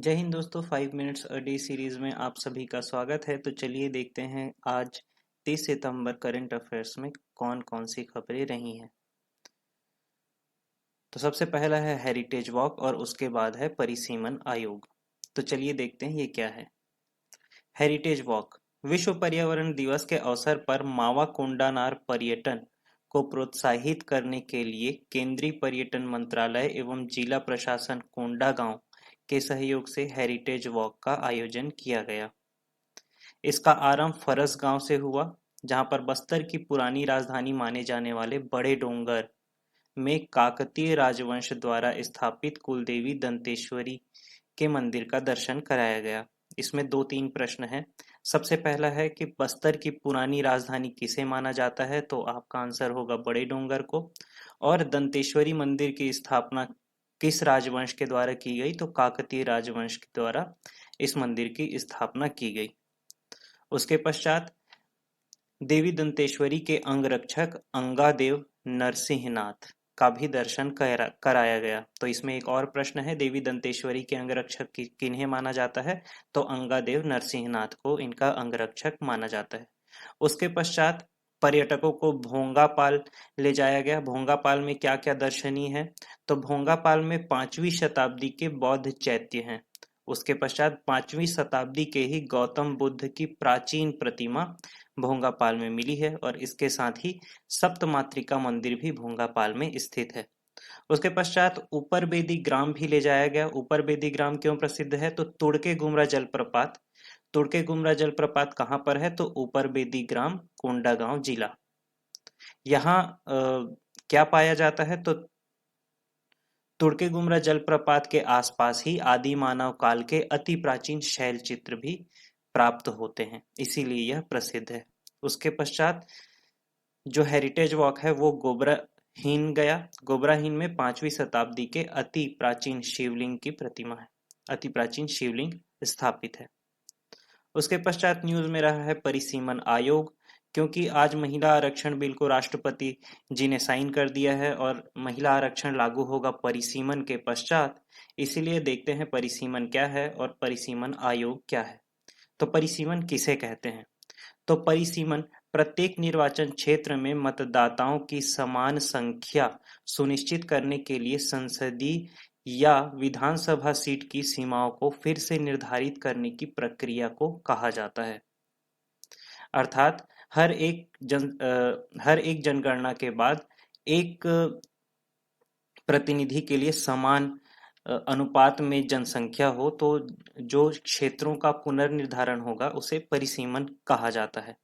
जय हिंद दोस्तों, 5 minutes a day series में आप सभी का स्वागत है। तो चलिए देखते हैं आज 30 सितंबर करंट अफेयर्स में कौन कौन सी खबरें रही हैं। तो सबसे पहला है हेरिटेज वॉक और उसके बाद है परिसीमन आयोग। तो चलिए देखते हैं ये क्या है। हेरिटेज वॉक विश्व पर्यावरण दिवस के अवसर पर मावा कोंडानार पर्यटन को प्रोत्साहित करने के लिए केंद्रीय पर्यटन मंत्रालय एवं जिला प्रशासन कोंडागांव के सहयोग से हेरिटेज वॉक का आयोजन किया गया। इसका आरंभ फरस गांव से हुआ, जहां पर बस्तर की पुरानी राजधानी माने जाने वाले बड़े डोंगर में काकतीय राजवंश द्वारा स्थापित कुलदेवी दंतेश्वरी के मंदिर का दर्शन कराया गया। इसमें दो तीन प्रश्न हैं। सबसे पहला है कि बस्तर की पुरानी राजधानी किसे माना जाता है, तो आपका आंसर होगा बड़े डोंगर को। और दंतेश्वरी मंदिर की स्थापना किस राजवंश के द्वारा की गई, तो काकतीय राजवंश के द्वारा इस मंदिर की स्थापना की गई। उसके पश्चात देवी दंतेश्वरी के अंगरक्षक अंगादेव नरसिंहनाथ का भी दर्शन कराया गया। तो इसमें एक और प्रश्न है, देवी दंतेश्वरी के अंगरक्षक किन्हें माना जाता है, तो अंगादेव नरसिंहनाथ को इनका अंगरक्षक माना जाता है। उसके पश्चात पर्यटकों को भोंगापाल ले जाया गया। भोंगापाल में क्या क्या दर्शनीय है, तो भोंगापाल में 5वीं शताब्दी के बौद्ध चैत्य हैं। उसके पश्चात 5वीं शताब्दी के ही गौतम बुद्ध की प्राचीन प्रतिमा भोंगापाल में मिली है और इसके साथ ही सप्तमातृका मंदिर भी भोंगापाल में स्थित है। उसके पश्चात ऊपर बेदी ग्राम भी ले जाया गया। ऊपर बेदी ग्राम क्यों प्रसिद्ध है, तो तुड़के गुमरा जलप्रपात। तुड़के गुमरा जलप्रपात कहाँ पर है, तो ऊपर बेदी ग्राम, कोंडागांव जिला। यहाँ क्या पाया जाता है, तो तुड़के गुमरा जलप्रपात के आसपास ही आदि मानव काल के अति प्राचीन शैल चित्र भी प्राप्त होते हैं, इसीलिए यह प्रसिद्ध है। उसके पश्चात जो हेरिटेज वॉक है वो गोबराहीन गया। गोबराहीन में 5वीं शताब्दी के अति प्राचीन शिवलिंग की प्रतिमा है, अति प्राचीन शिवलिंग स्थापित है। उसके पश्चात न्यूज में रहा है परिसीमन आयोग, क्योंकि आज महिला आरक्षण बिल को राष्ट्रपति जी ने साइन कर दिया है और महिला आरक्षण लागू होगा परिसीमन के पश्चात। इसीलिए देखते हैं परिसीमन क्या है और परिसीमन आयोग क्या है। तो परिसीमन किसे कहते हैं, तो परिसीमन प्रत्येक निर्वाचन क्षेत्र में मतदाताओं की समान संख्या सुनिश्चित करने के लिए संसदीय या विधानसभा सीट की सीमाओं को फिर से निर्धारित करने की प्रक्रिया को कहा जाता है। अर्थात हर एक जनगणना के बाद एक प्रतिनिधि के लिए समान अनुपात में जनसंख्या हो, तो जो क्षेत्रों का पुनर्निर्धारण होगा उसे परिसीमन कहा जाता है।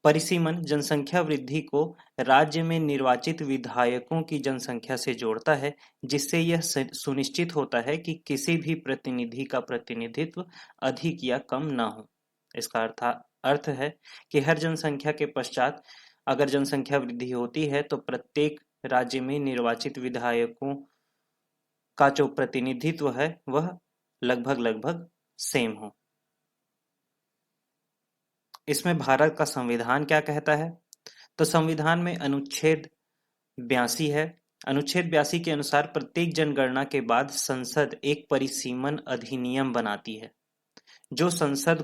परिसीमन जनसंख्या वृद्धि को राज्य में निर्वाचित विधायकों की जनसंख्या से जोड़ता है, जिससे यह सुनिश्चित होता है कि किसी भी प्रतिनिधि का प्रतिनिधित्व अधिक या कम न हो। इसका अर्थ है कि हर जनसंख्या के पश्चात अगर जनसंख्या वृद्धि होती है तो प्रत्येक राज्य में निर्वाचित विधायकों का जो प्रतिनिधित्व है वह लगभग लगभग सेम हो। इसमें भारत का संविधान क्या कहता है, तो संविधान में अनुच्छेद 82 है। अनुच्छेद 82 के अनुसार प्रत्येक जनगणना के बाद संसद एक परिसीमन अधिनियम बनाती है, जो संसद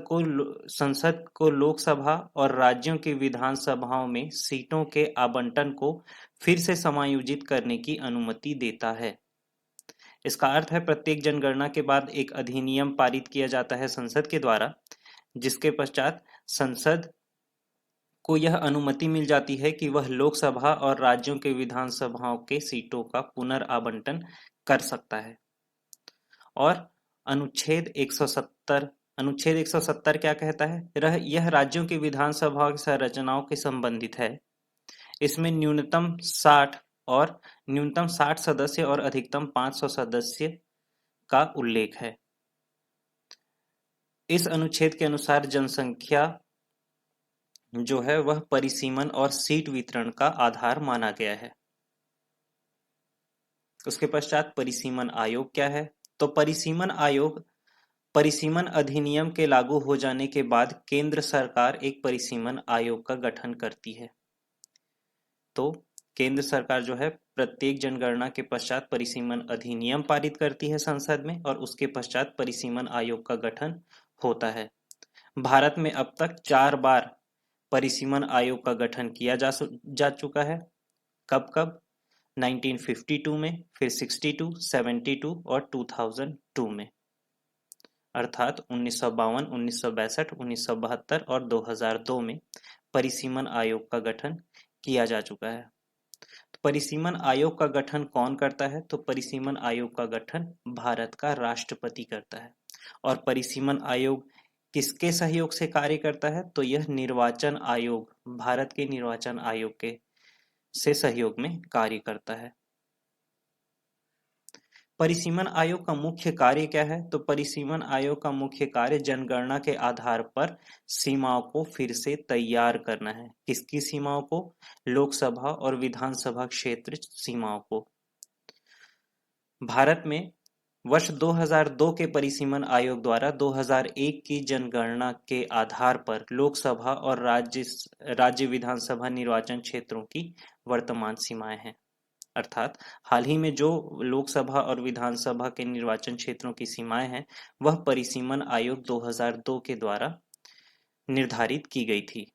को लोकसभा और राज्यों की विधानसभाओं में सीटों के आवंटन को फिर से समायोजित करने की अनुमति देता है। इसका अर्थ है प्रत्येक जनगणना के बाद एक अधिनियम पारित किया जाता है संसद के द्वारा, जिसके पश्चात संसद को यह अनुमति मिल जाती है कि वह लोकसभा और राज्यों के विधानसभाओं के सीटों का पुनर्आवंटन कर सकता है। और अनुच्छेद 170 क्या कहता है, यह राज्यों की विधानसभाओं की संरचनाओं के संबंधित है। इसमें न्यूनतम 60 सदस्य और अधिकतम 500 सदस्य का उल्लेख है। इस अनुच्छेद के अनुसार जनसंख्या जो है वह परिसीमन और सीट वितरण का आधार माना गया है। उसके पश्चात परिसीमन आयोग क्या है, तो परिसीमन अधिनियम के लागू हो जाने के बाद केंद्र सरकार एक परिसीमन आयोग का गठन करती है। तो केंद्र सरकार जो है प्रत्येक जनगणना के पश्चात परिसीमन अधिनियम पारित करती है संसद में और उसके पश्चात परिसीमन आयोग का गठन होता है। भारत में अब तक 4 बार परिसीमन आयोग का गठन किया जा चुका है। कब कब? 1952 में, फिर 62, 72 और 2002 में, अर्थात 1952, 1962, 1972 और 2002 में परिसीमन आयोग का गठन किया जा चुका है। तो परिसीमन आयोग का गठन कौन करता है? तो परिसीमन आयोग का गठन भारत का राष्ट्रपति करता है। और परिसीमन आयोग किसके सहयोग से कार्य करता है? तो यह निर्वाचन आयोग, भारत के निर्वाचन आयोग के से सहयोग में कार्य करता है। परिसीमन आयोग का मुख्य कार्य क्या है? तो परिसीमन आयोग का मुख्य कार्य जनगणना के आधार पर सीमाओं को फिर से तैयार करना है। किसकी सीमाओं को? लोकसभा और विधानसभा क्षेत्र सीमाओं को। भारत में वर्ष 2002 के परिसीमन आयोग द्वारा 2001 की जनगणना के आधार पर लोकसभा और राज्य विधानसभा निर्वाचन क्षेत्रों की वर्तमान सीमाएं हैं। अर्थात हाल ही में जो लोकसभा और विधानसभा के निर्वाचन क्षेत्रों की सीमाएं हैं वह परिसीमन आयोग 2002 के द्वारा निर्धारित की गई थी।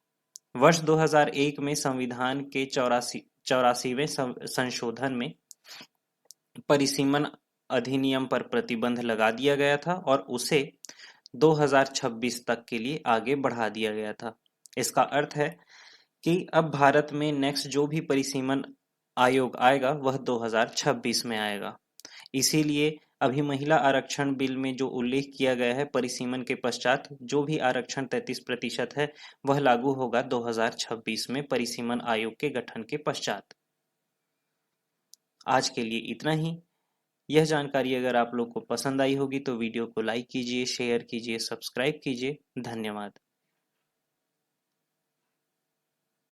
वर्ष 2001 में संविधान के 84वें संशोधन में परिसीमन अधिनियम पर प्रतिबंध लगा दिया गया था और उसे 2026 तक के लिए आगे बढ़ा दिया गया था। इसका अर्थ है कि अब भारत में नेक्स्ट जो भी परिसीमन आयोग आएगा वह 2026 में आएगा। इसीलिए अभी महिला आरक्षण बिल में जो उल्लेख किया गया है परिसीमन के पश्चात जो भी आरक्षण 33% है वह लागू होगा 2026 में परिसीमन आयोग के गठन के पश्चात। आज के लिए इतना ही। यह जानकारी अगर आप लोग को पसंद आई होगी तो वीडियो को लाइक कीजिए, शेयर कीजिए, सब्सक्राइब कीजिए। धन्यवाद।